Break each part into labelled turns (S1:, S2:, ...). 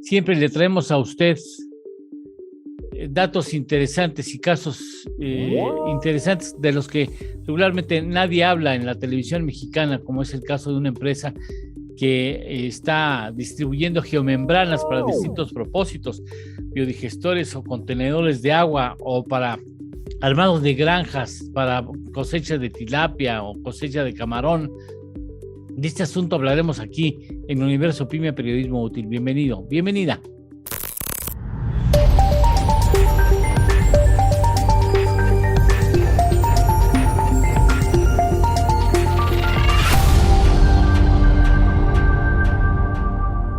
S1: siempre le traemos a usted datos interesantes y casos interesantes de los que regularmente nadie habla en la televisión mexicana, como es el caso de una empresa que está distribuyendo geomembranas para distintos propósitos, biodigestores o contenedores de agua, o para armados de granjas para cosecha de tilapia o cosecha de camarón. De este asunto hablaremos aquí en Universo Pyme, Periodismo Útil. Bienvenido, bienvenida.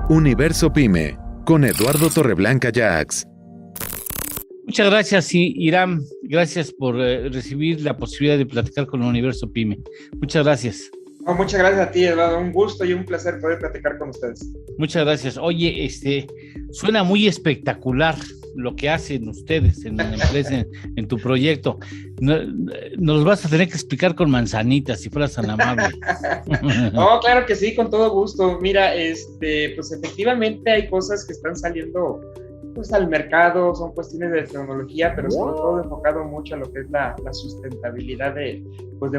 S2: Universo Pyme, con Eduardo Torreblanca Jax.
S1: Muchas gracias, Irán. Gracias por recibir la posibilidad de platicar con el Universo Pyme. Muchas gracias.
S3: No, muchas gracias a ti, Eduardo. Un gusto y un placer poder platicar con ustedes.
S1: Muchas gracias. Oye, suena muy espectacular lo que hacen ustedes en la empresa, en tu proyecto. Nos vas a tener que explicar con manzanitas, si fueras tan amable.
S3: No, claro que sí, con todo gusto. Mira, pues efectivamente hay cosas que están saliendo pues al mercado, son cuestiones de tecnología, pero sobre todo enfocado mucho a lo que es la sustentabilidad de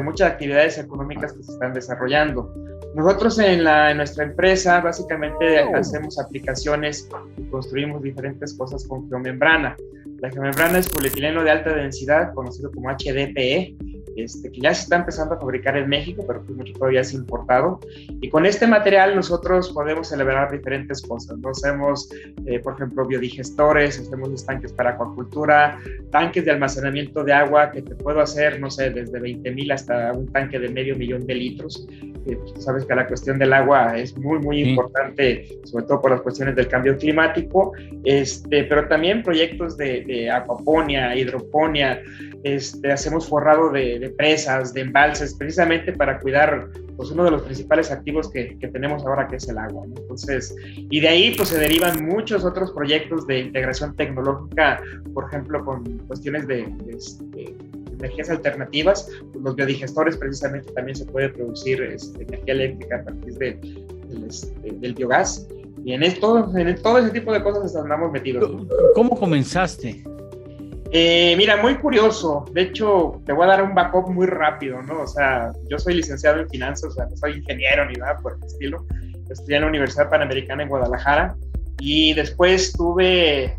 S3: muchas actividades económicas que se están desarrollando. Nosotros en nuestra empresa básicamente hacemos aplicaciones y construimos diferentes cosas con geomembrana. La geomembrana es polietileno de alta densidad, conocido como HDPE, que ya se está empezando a fabricar en México, pero que mucho todavía es importado. Y con este material nosotros podemos elaborar diferentes cosas, ¿no? Hacemos, por ejemplo, biodigestores, hacemos estanques para acuacultura, tanques de almacenamiento de agua que te puedo hacer, no sé, desde 20,000 hasta un tanque de 500,000 de litros. Tú sabes que la cuestión del agua es muy importante, sobre todo por las cuestiones del cambio climático, pero también proyectos de acuaponía, hidroponía, hacemos forrado de presas, de embalses, precisamente para cuidar pues uno de los principales activos que tenemos ahora, que es el agua, ¿no? Entonces, y de ahí pues se derivan muchos otros proyectos de integración tecnológica, por ejemplo, con cuestiones de energías alternativas. Los biodigestores precisamente también se puede producir energía eléctrica a partir del biogás, y en todo ese tipo de cosas andamos metidos.
S1: ¿Cómo comenzaste?
S3: Mira, muy curioso. De hecho, te voy a dar un backup muy rápido, ¿no? O sea, yo soy licenciado en finanzas, o sea, no soy ingeniero ni nada por el estilo. Estudié en la Universidad Panamericana en Guadalajara y después estuve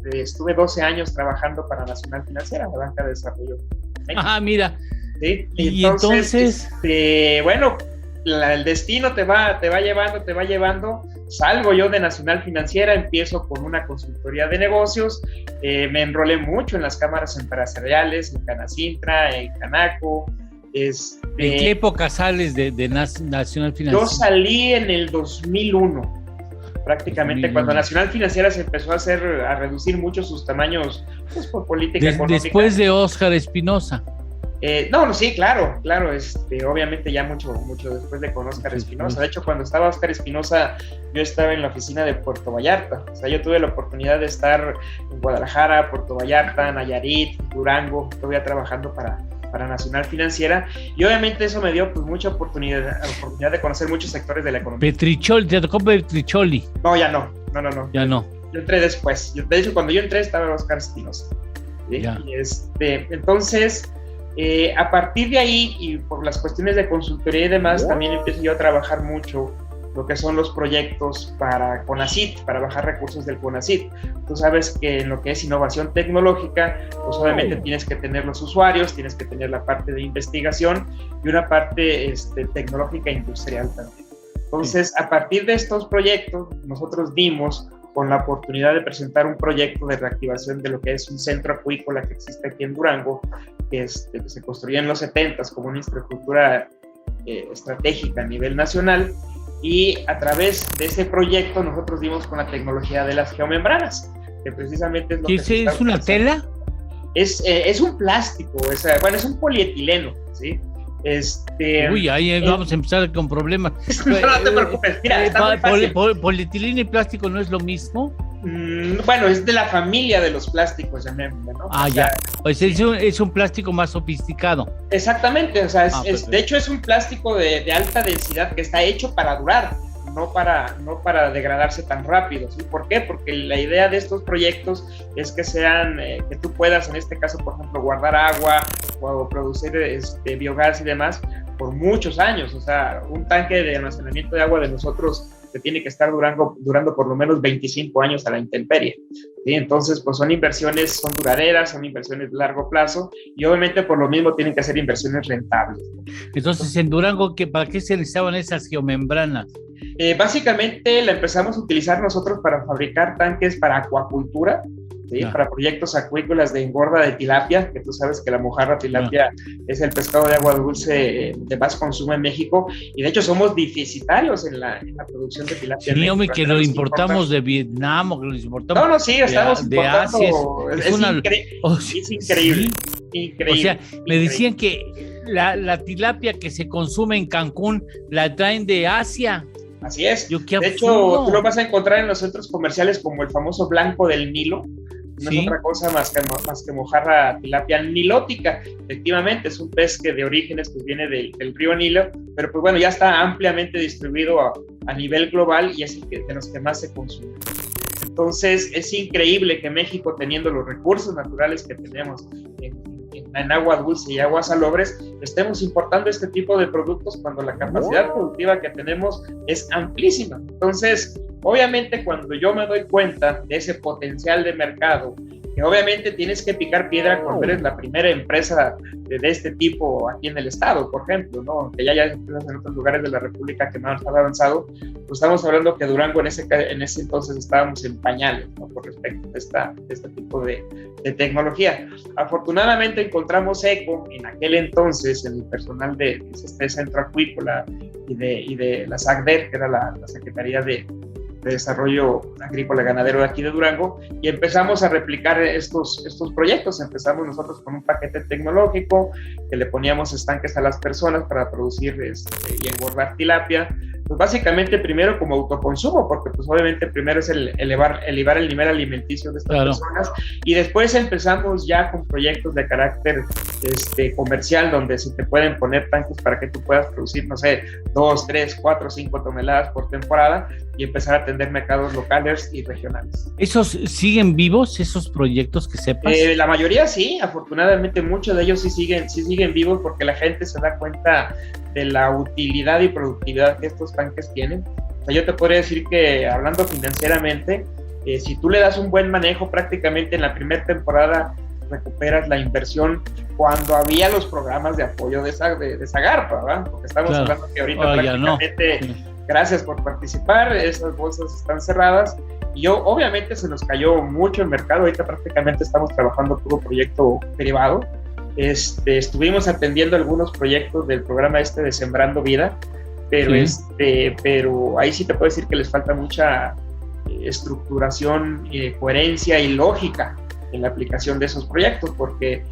S3: 12 años trabajando para Nacional Financiera, la banca de desarrollo.
S1: Ah, mira.
S3: ¿Sí?
S1: Y entonces
S3: bueno, el destino te va llevando. Salgo yo de Nacional Financiera, empiezo con una consultoría de negocios, me enrolé mucho en las cámaras empresariales, en Canacintra, en Canaco.
S1: ¿En qué época sales de Nacional Financiera?
S3: Yo salí en el 2001, prácticamente 2001. Cuando Nacional Financiera se empezó a reducir mucho sus tamaños, pues por política económica.
S1: Después de Óscar Espinosa.
S3: Sí, claro, obviamente ya mucho después de con Óscar Espinosa. De hecho, cuando estaba Óscar Espinosa, yo estaba en la oficina de Puerto Vallarta. O sea, yo tuve la oportunidad de estar en Guadalajara, Puerto Vallarta, Nayarit, Durango, todavía trabajando para Nacional Financiera, y obviamente eso me dio pues mucha oportunidad de conocer muchos sectores de la economía.
S1: Petricholi, ¿te tocó Petricholi?
S3: No, ya no.
S1: Ya no.
S3: Yo entré después. De hecho, cuando yo entré estaba Óscar Espinosa. ¿Sí? Entonces, a partir de ahí, y por las cuestiones de consultoría y demás, también empiezo yo a trabajar mucho lo que son los proyectos para CONACYT, para bajar recursos del CONACYT. Tú sabes que en lo que es innovación tecnológica, pues obviamente tienes que tener los usuarios, tienes que tener la parte de investigación y una parte tecnológica industrial también. Entonces, a partir de estos proyectos, nosotros dimos con la oportunidad de presentar un proyecto de reactivación de lo que es un centro acuícola que existe aquí en Durango, que se construyó en los 70s como una infraestructura estratégica a nivel nacional, y a través de ese proyecto nosotros dimos con la tecnología de las geomembranas, que precisamente es lo que
S1: ¿Es una tela?
S3: Es un plástico, es un polietileno, ¿sí?
S1: Uy, ahí vamos a empezar con problemas.
S3: No te preocupes, mira, está muy fácil.
S1: ¿Polietileno y plástico no es lo mismo?
S3: Bueno, es de la familia de los plásticos, llamémosle, ¿no?
S1: Ya. Pues es un plástico más sofisticado.
S3: Exactamente, o sea, de hecho es un plástico de alta densidad que está hecho para durar. no para degradarse tan rápido, ¿sí? ¿Por qué? Porque la idea de estos proyectos es que sean, que tú puedas, en este caso, por ejemplo, guardar agua o producir biogás y demás por muchos años. O sea, un tanque de almacenamiento de agua de nosotros que tiene que estar durando por lo menos 25 años a la intemperie, ¿sí? Entonces, pues son inversiones, son duraderas, son inversiones de largo plazo y obviamente por lo mismo tienen que ser inversiones rentables.
S1: Entonces, en Durango, ¿para qué se necesitaban esas geomembranas?
S3: Básicamente la empezamos a utilizar nosotros para fabricar tanques para acuacultura, ¿sí? Para proyectos acuícolas de engorda de tilapia, que tú sabes que la mojarra tilapia es el pescado de agua dulce de más consumo en México, y de hecho somos deficitarios en la producción de tilapia.
S1: Sí, hombre, que lo importamos de Vietnam o que lo importamos
S3: no, sí, estamos
S1: de Asia.
S3: Es increíble.
S1: Sí. Increíble. O sea, me decían que la tilapia que se consume en Cancún la traen de Asia.
S3: Así es. De hecho, tú lo vas a encontrar en los centros comerciales como el famoso blanco del Nilo. No es otra cosa más que mojarra tilapia nilótica. Efectivamente, es un pez que de orígenes pues, viene del río Nilo, pero pues bueno, ya está ampliamente distribuido a nivel global y es de los que más se consume. Entonces, es increíble que México, teniendo los recursos naturales que tenemos en agua dulce y aguas salobres, estemos importando este tipo de productos cuando la capacidad productiva que tenemos es amplísima. Entonces, obviamente, cuando yo me doy cuenta de ese potencial de mercado, que obviamente tienes que picar piedra cuando eres la primera empresa de este tipo aquí en el estado, por ejemplo, ¿no? Que ya hay empresas en otros lugares de la República que más han avanzado, pues estamos hablando que Durango en ese entonces estábamos en pañales, ¿no? Por respecto de este tipo de tecnología. Afortunadamente encontramos eco en aquel entonces en el personal de este centro acuícola y de la SACDER, que era la Secretaría de Desarrollo Agrícola y Ganadero de aquí de Durango, y empezamos a replicar estos proyectos. Empezamos nosotros con un paquete tecnológico que le poníamos estanques a las personas para producir y engordar tilapia, pues básicamente primero como autoconsumo, porque pues obviamente primero es elevar el nivel alimenticio de estas personas, y después empezamos ya con proyectos de carácter comercial, donde se te pueden poner tanques para que tú puedas producir, no sé, 2, 3, 4, 5 toneladas por temporada y empezar a atender mercados locales y regionales.
S1: ¿Esos siguen vivos, esos proyectos que sepas?
S3: La mayoría sí, afortunadamente muchos de ellos sí siguen vivos, porque la gente se da cuenta de la utilidad y productividad que estos tanques tienen. O sea, yo te podría decir que, hablando financieramente, si tú le das un buen manejo, prácticamente en la primera temporada recuperas la inversión cuando había los programas de apoyo de Zagarpa, ¿verdad? Porque estamos hablando que ahorita prácticamente, gracias por participar, esas bolsas están cerradas, y obviamente se nos cayó mucho el mercado. Ahorita prácticamente estamos trabajando puro proyecto privado. Estuvimos atendiendo algunos proyectos del programa de Sembrando Vida, pero pero ahí sí te puedo decir que les falta mucha estructuración, coherencia y lógica en la aplicación de esos proyectos, porque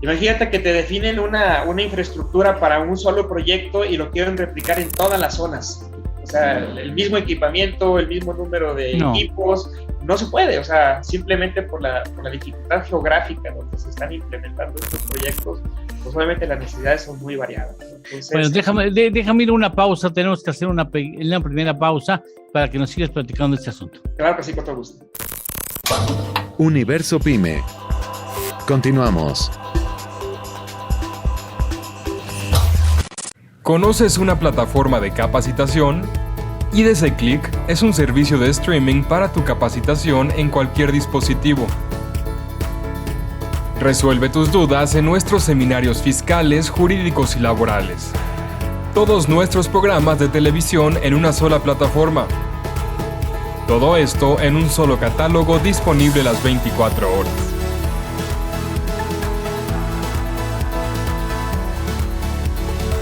S3: imagínate que te definen una infraestructura para un solo proyecto y lo quieren replicar en todas las zonas. O sea, el mismo equipamiento, el mismo número de equipos, no se puede. O sea, simplemente por la dificultad geográfica donde se están implementando estos proyectos, pues obviamente las necesidades son muy variadas. Entonces,
S1: bueno, déjame ir a una pausa. Tenemos que hacer una primera pausa para que nos sigas platicando este asunto.
S3: Claro que sí, con todo gusto.
S2: Universo Pyme. Continuamos.
S4: ¿Conoces una plataforma de capacitación? IDC Click es un servicio de streaming para tu capacitación en cualquier dispositivo. Resuelve tus dudas en nuestros seminarios fiscales, jurídicos y laborales. Todos nuestros programas de televisión en una sola plataforma. Todo esto en un solo catálogo disponible las 24 horas.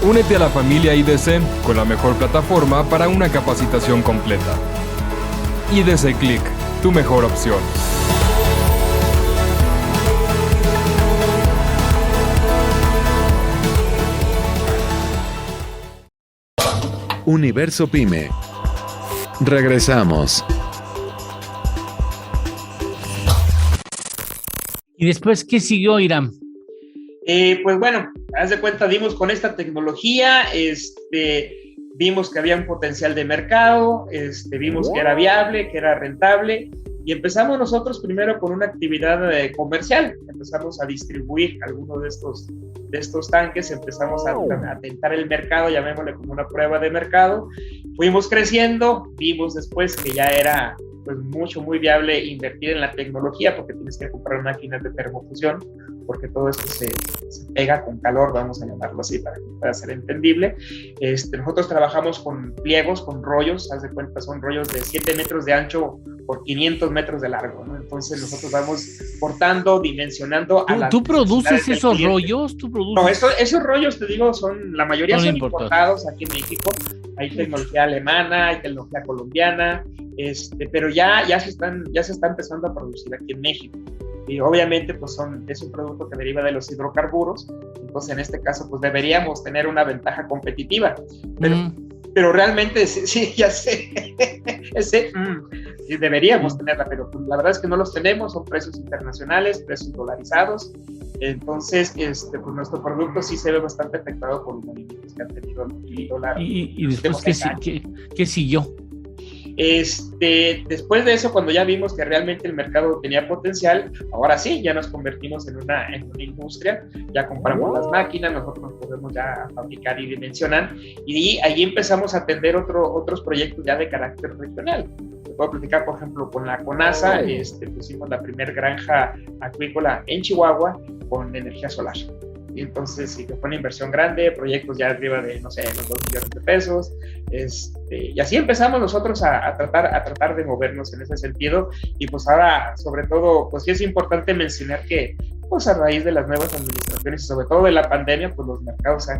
S4: Únete a la familia IDC con la mejor plataforma para una capacitación completa. IDC Click, tu mejor opción.
S2: Universo Pyme. Regresamos.
S1: ¿Y después qué siguió, Irán?
S3: Pues bueno, haz de cuenta, dimos con esta tecnología, vimos que había un potencial de mercado, vimos que era viable, que era rentable, y empezamos nosotros primero con una actividad comercial. Empezamos a distribuir algunos de estos tanques, empezamos a tentar el mercado, llamémosle como una prueba de mercado. Fuimos creciendo, vimos después que ya era pues muy viable invertir en la tecnología, porque tienes que comprar máquinas de termofusión, porque todo esto se pega con calor, vamos a llamarlo así para que pueda ser entendible. Nosotros trabajamos con pliegos, con rollos, haz de cuenta, son rollos de 7 metros de ancho por 500 metros de largo, ¿no? Entonces nosotros vamos cortando, dimensionando.
S1: ¿Tú produces esos rollos?
S3: No, esos rollos, te digo, la mayoría son importados aquí en México. Hay tecnología alemana, hay tecnología colombiana, pero ya se está empezando a producir aquí en México. Y obviamente pues es un producto que deriva de los hidrocarburos, entonces en este caso pues deberíamos tener una ventaja competitiva, pero realmente sí, ya sé, deberíamos tenerla, pero pues, la verdad es que no los tenemos, son precios internacionales, precios dolarizados, entonces pues nuestro producto sí se ve bastante afectado por los movimientos que han tenido el dólar.
S1: ¿Y después qué siguió?
S3: Después de eso, cuando ya vimos que realmente el mercado tenía potencial, ahora sí, ya nos convertimos en una industria, ya compramos las máquinas, nosotros nos podemos ya fabricar y dimensionar, y ahí empezamos a atender otros proyectos ya de carácter regional. Te puedo platicar, por ejemplo, con la CONASA, pusimos la primer granja acuícola en Chihuahua con energía solar. Y entonces sí que fue una inversión grande, proyectos ya arriba de, no sé, los 2 millones de pesos, y así empezamos nosotros a tratar de movernos en ese sentido, y pues ahora, sobre todo, pues sí es importante mencionar que, pues a raíz de las nuevas administraciones y sobre todo de la pandemia, pues los mercados se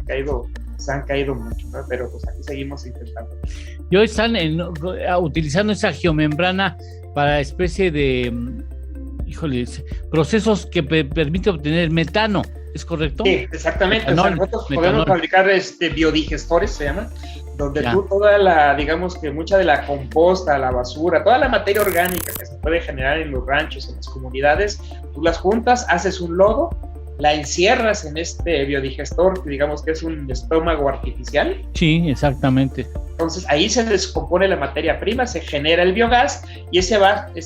S3: han caído mucho, ¿no? Pero pues aquí seguimos intentando.
S1: Y hoy están utilizando esa geomembrana para especie de, procesos que permiten obtener metano. ¿Es correcto?
S3: Sí, exactamente. O sea, nosotros podemos fabricar biodigestores, se llaman, donde tú digamos que mucha de la composta, la basura, toda la materia orgánica que se puede generar en los ranchos, en las comunidades, tú las juntas, haces un lodo, la encierras en este biodigestor, que digamos que es un estómago artificial.
S1: Sí, exactamente.
S3: Entonces ahí se descompone la materia prima, se genera el biogás, y ese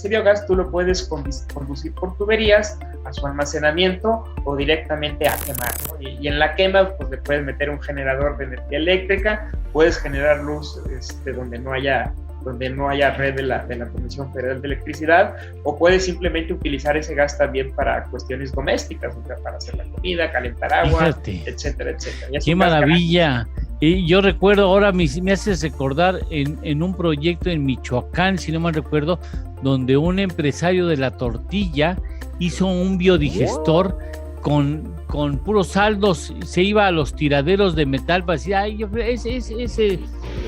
S3: biogás tú lo puedes conducir por tuberías a su almacenamiento o directamente a quemar, ¿no? Y en la quema pues le puedes meter un generador de energía eléctrica, puedes generar luz donde no haya red de la Comisión Federal de Electricidad, o puedes simplemente utilizar ese gas también para cuestiones domésticas, o sea, para hacer la comida, calentar agua,
S1: Fíjate,
S3: etcétera.
S1: ¡Qué maravilla! Y yo recuerdo, ahora me haces recordar en un proyecto en Michoacán, si no mal recuerdo, donde un empresario de la tortilla hizo un biodigestor con puros saldos, se iba a los tiraderos de metal para decir, ay,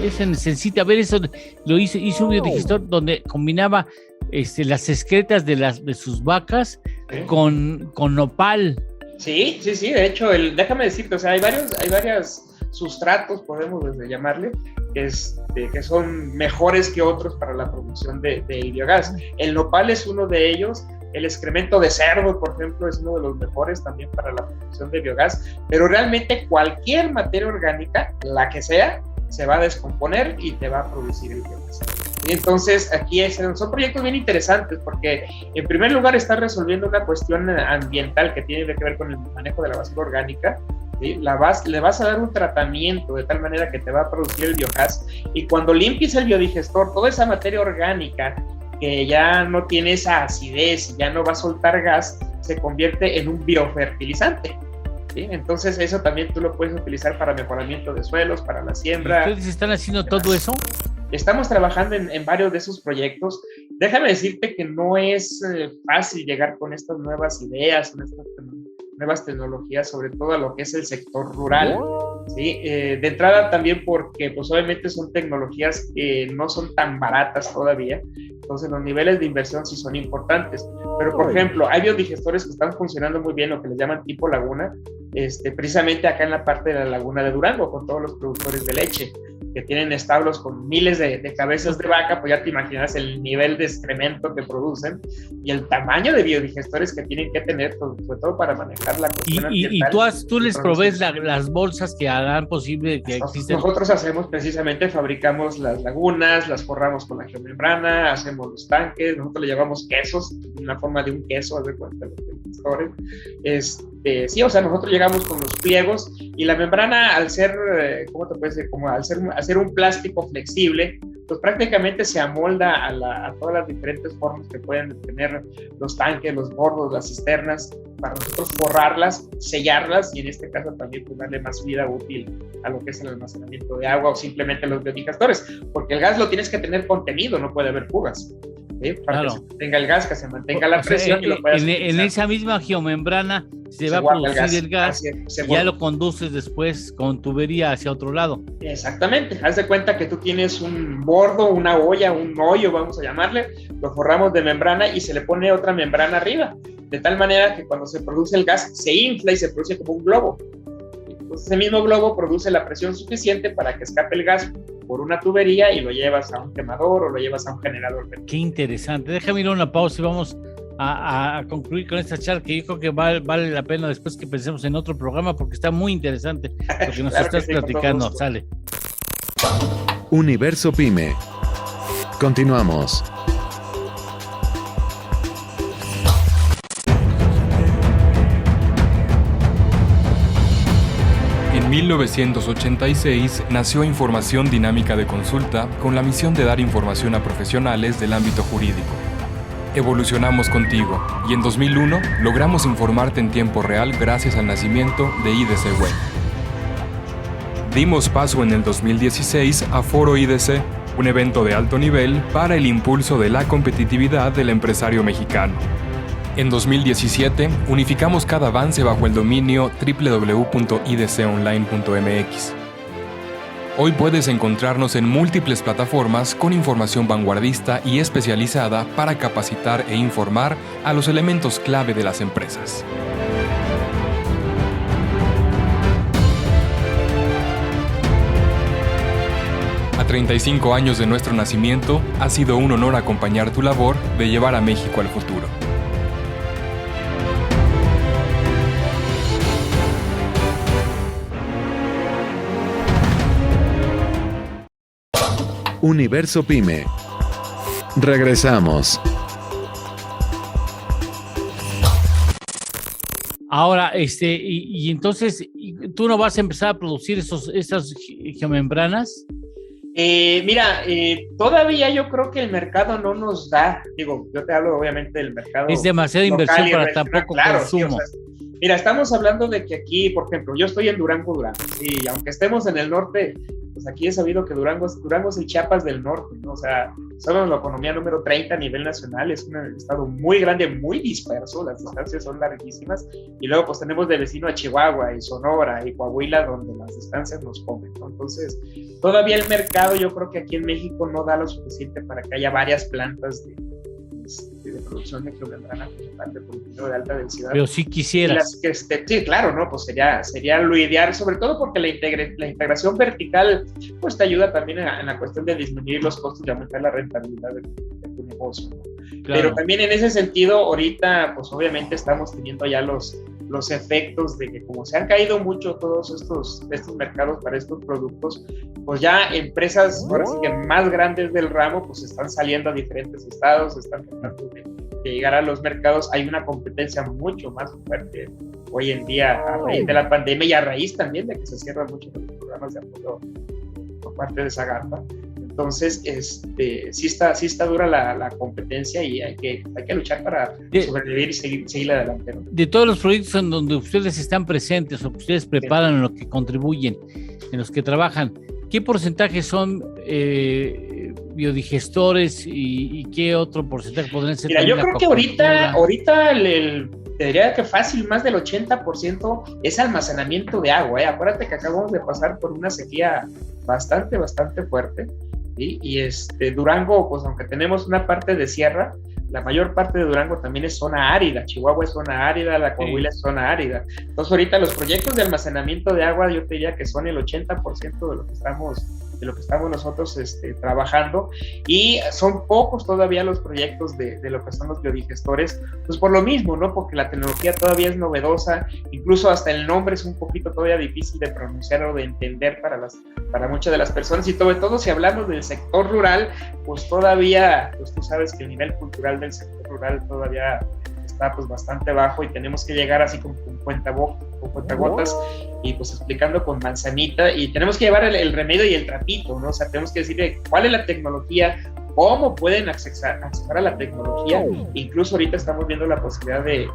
S1: ese necesita, a ver, eso lo hizo un biodigestor donde combinaba las excretas de sus vacas con nopal.
S3: Sí, de hecho, déjame decirte, o sea, hay varios sustratos, podemos llamarle, que son mejores que otros para la producción de biogás. El nopal es uno de ellos. El excremento de cerdo, por ejemplo, es uno de los mejores también para la producción de biogás, pero realmente cualquier materia orgánica, la que sea, se va a descomponer y te va a producir el biogás. Y entonces aquí son proyectos bien interesantes porque en primer lugar está resolviendo una cuestión ambiental que tiene que ver con el manejo de la basura orgánica. ¿Sí? Le vas a dar un tratamiento de tal manera que te va a producir el biogás, y cuando limpies el biodigestor, toda esa materia orgánica que ya no tiene esa acidez y ya no va a soltar gas, se convierte en un biofertilizante. ¿Sí? Entonces eso también tú lo puedes utilizar para mejoramiento de suelos, para la siembra.
S1: ¿Ustedes están haciendo todo eso?
S3: Estamos trabajando en varios de esos proyectos. Déjame decirte que no es fácil llegar con estas nuevas ideas, con estas nuevas tecnologías, sobre todo a lo que es el sector rural. ¿Sí? De entrada también porque pues obviamente son tecnologías que no son tan baratas todavía, entonces los niveles de inversión sí son importantes, pero por ejemplo hay biodigestores que están funcionando muy bien, lo que les llaman tipo laguna, precisamente acá en la parte de la laguna de Durango, con todos los productores de leche. que tienen establos con miles de cabezas de vaca, pues ya te imaginas el nivel de excremento que producen y el tamaño de biodigestores que tienen que tener, pues, sobre todo para manejar la cuestión ambiental.
S1: Y tú les provees las bolsas que hagan posible que existen.
S3: Nosotros hacemos precisamente, fabricamos las lagunas, las forramos con la geomembrana, hacemos los tanques, nosotros le llevamos quesos, en la forma de un queso, haz de cuenta, los digestores. Sí, o sea, nosotros llegamos con los pliegos y la membrana, al ser, ¿cómo te puedes decir? Como al ser un plástico flexible, pues prácticamente se amolda a todas las diferentes formas que pueden tener los tanques, los bordos, las cisternas, para nosotros forrarlas, sellarlas y en este caso también pues, darle más vida útil a lo que es el almacenamiento de agua o simplemente los biodigestores, porque el gas lo tienes que tener contenido, no puede haber fugas. Para que se mantenga el gas, que se mantenga la presión y lo puedas
S1: en esa misma geomembrana se va a producir el gas y ya lo conduces después con tubería hacia otro lado.
S3: Exactamente, haz de cuenta que tú tienes un bordo, una olla, un hoyo, vamos a llamarle, lo forramos de membrana y se le pone otra membrana arriba, de tal manera que cuando se produce el gas se infla y se produce como un globo. Entonces ese mismo globo produce la presión suficiente para que escape el gas por una tubería y lo llevas a un quemador o lo llevas a un generador.
S1: Qué interesante. Déjame ir a una pausa y vamos a concluir con esta charla que yo creo que vale la pena después que pensemos en otro programa porque está muy interesante lo que nos
S3: Claro
S1: estás platicando. Sale.
S2: Universo Pyme. Continuamos.
S4: En 1986 nació Información Dinámica de Consulta con la misión de dar información a profesionales del ámbito jurídico. Evolucionamos contigo y en 2001 logramos informarte en tiempo real gracias al nacimiento de IDC Web. Dimos paso en el 2016 a Foro IDC, un evento de alto nivel para el impulso de la competitividad del empresario mexicano. En 2017, unificamos cada avance bajo el dominio www.idconline.mx. Hoy puedes encontrarnos en múltiples plataformas con información vanguardista y especializada para capacitar e informar a los elementos clave de las empresas. A 35 años de nuestro nacimiento, ha sido un honor acompañar tu labor de llevar a México al futuro.
S2: Universo Pyme. Regresamos.
S1: Ahora, y entonces, ¿tú no vas a empezar a producir esas geomembranas?
S3: Mira, todavía yo creo que el mercado no nos da, digo, yo te hablo obviamente del mercado.
S1: Es demasiada inversión para tan poco consumo.
S3: Sí, mira, estamos hablando de que aquí, por ejemplo, yo estoy en Durango, y aunque estemos en el norte, pues aquí he sabido que Durango es el Chiapas del norte, ¿no? O sea, somos la economía número 30 a nivel nacional, es un estado muy grande, muy disperso, las distancias son larguísimas, y luego pues tenemos de vecino a Chihuahua y Sonora y Coahuila, donde las distancias nos comen, ¿no? Entonces, todavía el mercado yo creo que aquí en México no da lo suficiente para que haya varias plantas de producción de geomembrana de producción de alta densidad.
S1: Pero si quisieras.
S3: Sí, claro, ¿no? Pues sería lo ideal, sobre todo porque la integración vertical pues te ayuda también en la cuestión de disminuir los costos y aumentar la rentabilidad de tu negocio, ¿no? Claro. Pero también en ese sentido, ahorita pues obviamente estamos teniendo ya los efectos de que como se han caído mucho todos estos mercados para estos productos, pues ya empresas ahora sí que más grandes del ramo pues están saliendo a diferentes estados, están tratando de llegar a los mercados. Hay una competencia mucho más fuerte hoy en día a raíz de la pandemia y a raíz también de que se cierran muchos de los programas de apoyo por parte de Zagarpa. Entonces, sí está dura la competencia y hay que luchar para sobrevivir y seguir adelante, ¿no?
S1: De todos los proyectos en donde ustedes están presentes o que ustedes preparan, en los que contribuyen, en los que trabajan, ¿qué porcentaje son biodigestores y qué otro porcentaje podrían ser?
S3: Mira, yo creo que ahorita te diría que fácil, más del 80% es almacenamiento de agua, ¿eh? Acuérdate que acabamos de pasar por una sequía bastante fuerte. ¿Sí? Y Durango, pues aunque tenemos una parte de sierra, la mayor parte de Durango también es zona árida. Chihuahua es zona árida, la Coahuila es zona árida. Entonces ahorita los proyectos de almacenamiento de agua yo te diría que son el 80% de lo que estamos lo que estamos nosotros trabajando, y son pocos todavía los proyectos de lo que son los biodigestores, pues por lo mismo, ¿no? Porque la tecnología todavía es novedosa, incluso hasta el nombre es un poquito todavía difícil de pronunciar o de entender para muchas de las personas, y sobre todo si hablamos del sector rural, pues todavía, pues tú sabes que el nivel cultural del sector rural todavía está pues bastante bajo, y tenemos que llegar así con cuentagotas y pues explicando con manzanita, y tenemos que llevar el remedio y el trapito, ¿no? O sea, tenemos que decirle cuál es la tecnología, cómo pueden acceder a la tecnología. Incluso ahorita estamos viendo la posibilidad de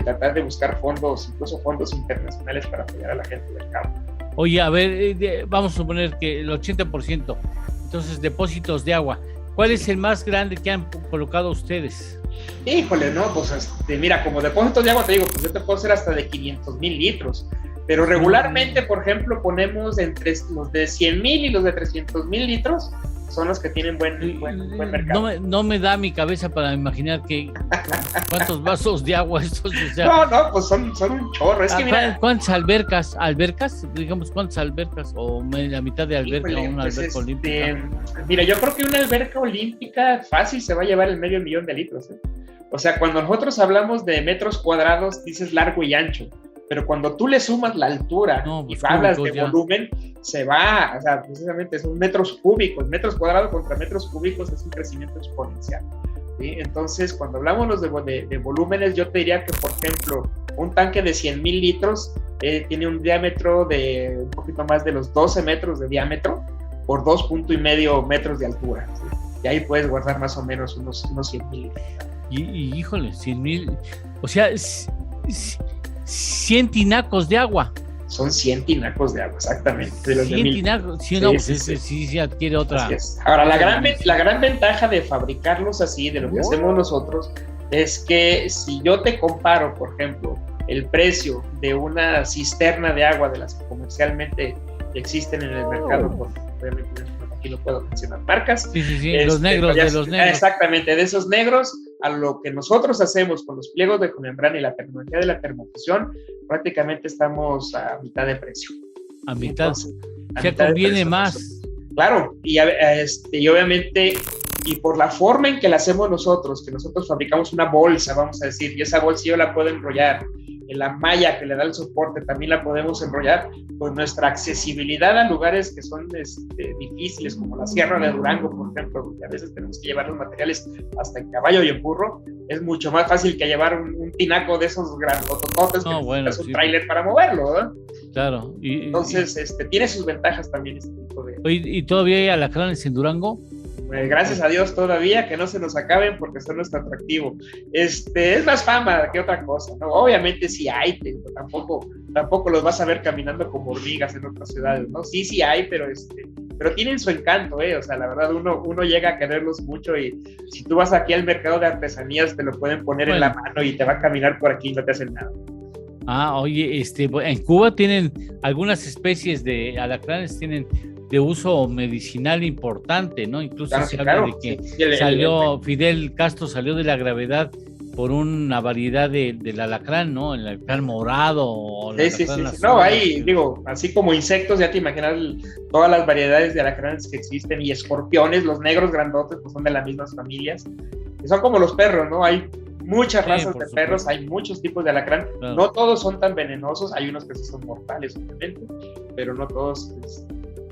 S3: tratar de buscar fondos, incluso fondos internacionales, para apoyar a la gente del campo.
S1: Oye, a ver, vamos a suponer que el 80%, entonces depósitos de agua, ¿cuál es el más grande que han colocado ustedes?
S3: Híjole, no, pues mira, como depósitos de agua, te digo, pues yo te puedo hacer hasta de 500,000 litros, pero regularmente, por ejemplo, ponemos entre los de 100,000 y los de 300,000 litros, son los que tienen buen mercado.
S1: No me da mi cabeza para imaginar cuántos vasos de agua estos. O sea,
S3: no, pues son un chorro. Es que mira,
S1: ¿cuántas albercas? Digamos, ¿cuántas albercas? ¿O la mitad de alberca?
S3: Híjole,
S1: o una
S3: pues
S1: alberca olímpica?
S3: Mira, yo creo que una alberca olímpica fácil se va a llevar el 500,000 de litros, ¿eh? O sea, cuando nosotros hablamos de metros cuadrados, dices largo y ancho, pero cuando tú le sumas la altura y hablas de volumen, se va, o sea, precisamente son metros cúbicos, metros cuadrados contra metros cúbicos es un crecimiento exponencial, ¿sí? Entonces, cuando hablamos de volúmenes, yo te diría que, por ejemplo, un tanque de 100,000 litros tiene un diámetro de un poquito más de los 12 metros de diámetro por 2.5 metros de altura, ¿sí? Y ahí puedes guardar más o menos unos 100,000 litros.
S1: Y híjole, 100,000, o sea, 100 tinacos de agua.
S3: Son 100 tinacos de agua, exactamente. De los
S1: 100 tinacos, sí, no, pues sí adquiere otra.
S3: Ahora, la gran ventaja de fabricarlos así, de lo que hacemos nosotros, es que si yo te comparo, por ejemplo, el precio de una cisterna de agua de las que comercialmente existen en el mercado, porque obviamente aquí no puedo mencionar marcas.
S1: Sí, los negros, de los negros.
S3: Exactamente, de esos negros, a lo que nosotros hacemos con los pliegos de membrana y la tecnología de la termofusión, prácticamente estamos a mitad de precio.
S1: A mitad.
S3: Entonces,
S1: se conviene más.
S3: Claro, y obviamente, y por la forma en que la hacemos nosotros, que nosotros fabricamos una bolsa, vamos a decir, y esa bolsa yo la puedo enrollar, en la malla que le da el soporte también la podemos enrollar, pues nuestra accesibilidad a lugares que son difíciles, como la Sierra de Durango, por ejemplo, donde a veces tenemos que llevar los materiales hasta en caballo y en burro, es mucho más fácil que llevar un tinaco de esos grandotototes que necesitas un tráiler para moverlo, ¿verdad?
S1: Claro.
S3: Entonces, tiene sus ventajas también este tipo de...
S1: ¿Y todavía hay alacranes en Durango?
S3: Gracias a Dios todavía, que no se nos acaben porque son nuestro atractivo. Es más fama que otra cosa, ¿no? Obviamente sí hay, pero tampoco los vas a ver caminando como hormigas en otras ciudades, ¿no? Sí hay, pero tienen su encanto, ¿eh? O sea, la verdad, uno llega a quererlos mucho, y si tú vas aquí al mercado de artesanías, te lo pueden poner en la mano y te va a caminar por aquí y no te hacen nada.
S1: Oye, en Cuba tienen algunas especies de alacranes, tienen de uso medicinal importante, ¿no? Incluso se habla de que Fidel Castro salió de la gravedad por una variedad del alacrán, ¿no? El alacrán morado. O
S3: sí. No, ahí, así como insectos, ya te imaginas todas las variedades de alacranes que existen, y escorpiones, los negros grandotes, pues son de las mismas familias, que son como los perros, ¿no? Hay muchas razas de perros, hay muchos tipos de alacrán, claro. No todos son tan venenosos, hay unos que sí son mortales, obviamente, pero no todos...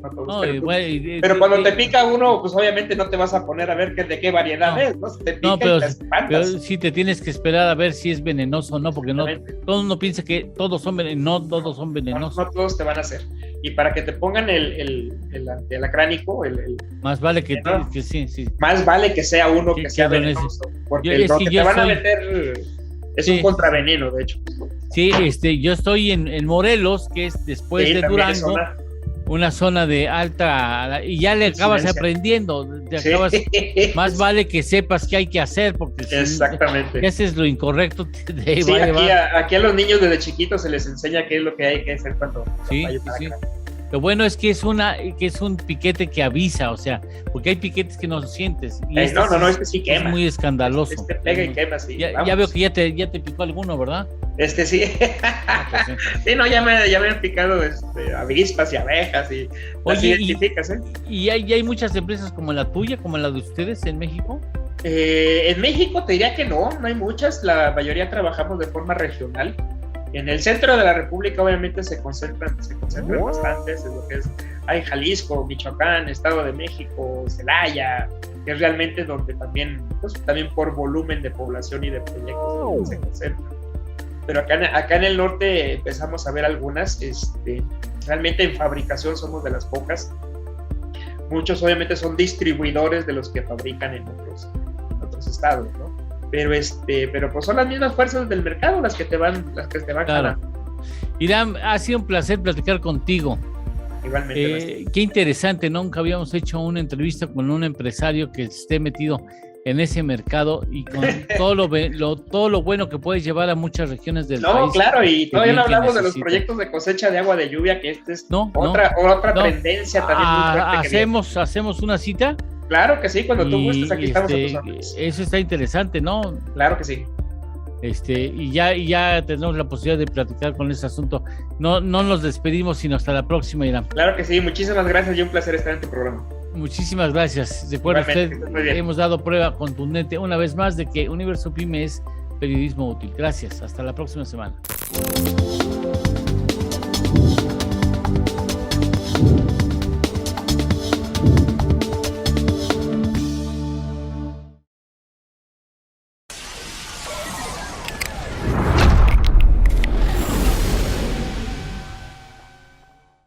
S3: pero cuando te pica uno, pues obviamente no te vas a poner a ver de qué variedad es, ¿no? Te pica y te espantas.
S1: Pero sí te tienes que esperar a ver si es venenoso o no, porque no todo el mundo piensa que todos son venenosos.
S3: No todos te van a hacer. Y para que te pongan el alacránico,
S1: más vale que sí.
S3: Más vale que sea uno que sea venenoso, porque lo que te van a meter es un contraveneno, de hecho.
S1: Sí, yo estoy en Morelos, que es después de Durango. Una zona de alta, y ya le acabas aprendiendo, más vale que sepas qué hay que hacer, porque
S3: exactamente.
S1: Si haces lo incorrecto,
S3: aquí a los niños desde chiquitos se les enseña qué es lo que hay que hacer cuando
S1: sí. Lo bueno es que es un piquete que avisa, o sea, porque hay piquetes que no sientes. Y
S3: no, es que sí quema.
S1: Es muy escandaloso.
S3: Este pega y quema, sí.
S1: Ya veo que ya te picó alguno, ¿verdad?
S3: Sí.
S1: Sí.
S3: Sí, no, ya me han picado avispas y abejas y las identificas, ¿eh?
S1: ¿Y hay muchas empresas como la tuya, como la de ustedes en México?
S3: En México te diría que no hay muchas, la mayoría trabajamos de forma regional. En el centro de la República obviamente se concentran bastantes, es lo que hay Jalisco, Michoacán, Estado de México, Celaya, que es realmente donde también por volumen de población y de proyectos se concentran. Pero acá en el norte empezamos a ver algunas, realmente en fabricación somos de las pocas. Muchos obviamente son distribuidores de los que fabrican en otros estados, ¿no? Pero pues son las mismas fuerzas del mercado las que te van
S1: claro.
S3: jalando.
S1: Irán, ha sido un placer platicar contigo.
S3: Igualmente.
S1: Qué interesante, nunca habíamos hecho una entrevista con un empresario que esté metido en ese mercado y con todo lo bueno que puedes llevar a muchas regiones del país.
S3: No, claro, y todavía no hablamos de los proyectos de cosecha de agua de lluvia, que es otra tendencia también muy fuerte.
S1: ¿Hacemos una cita?
S3: Claro que sí, cuando tú gustes, aquí estamos a tus órdenes.
S1: Eso está interesante, ¿no?
S3: Claro que sí.
S1: Y ya tenemos la posibilidad de platicar con ese asunto. No nos despedimos, sino hasta la próxima, Irán.
S3: Claro que sí, muchísimas gracias y un placer estar en tu programa.
S1: Muchísimas gracias. Recuerda usted, hemos dado prueba contundente una vez más de que Universo Pyme es periodismo útil. Gracias, hasta la próxima semana.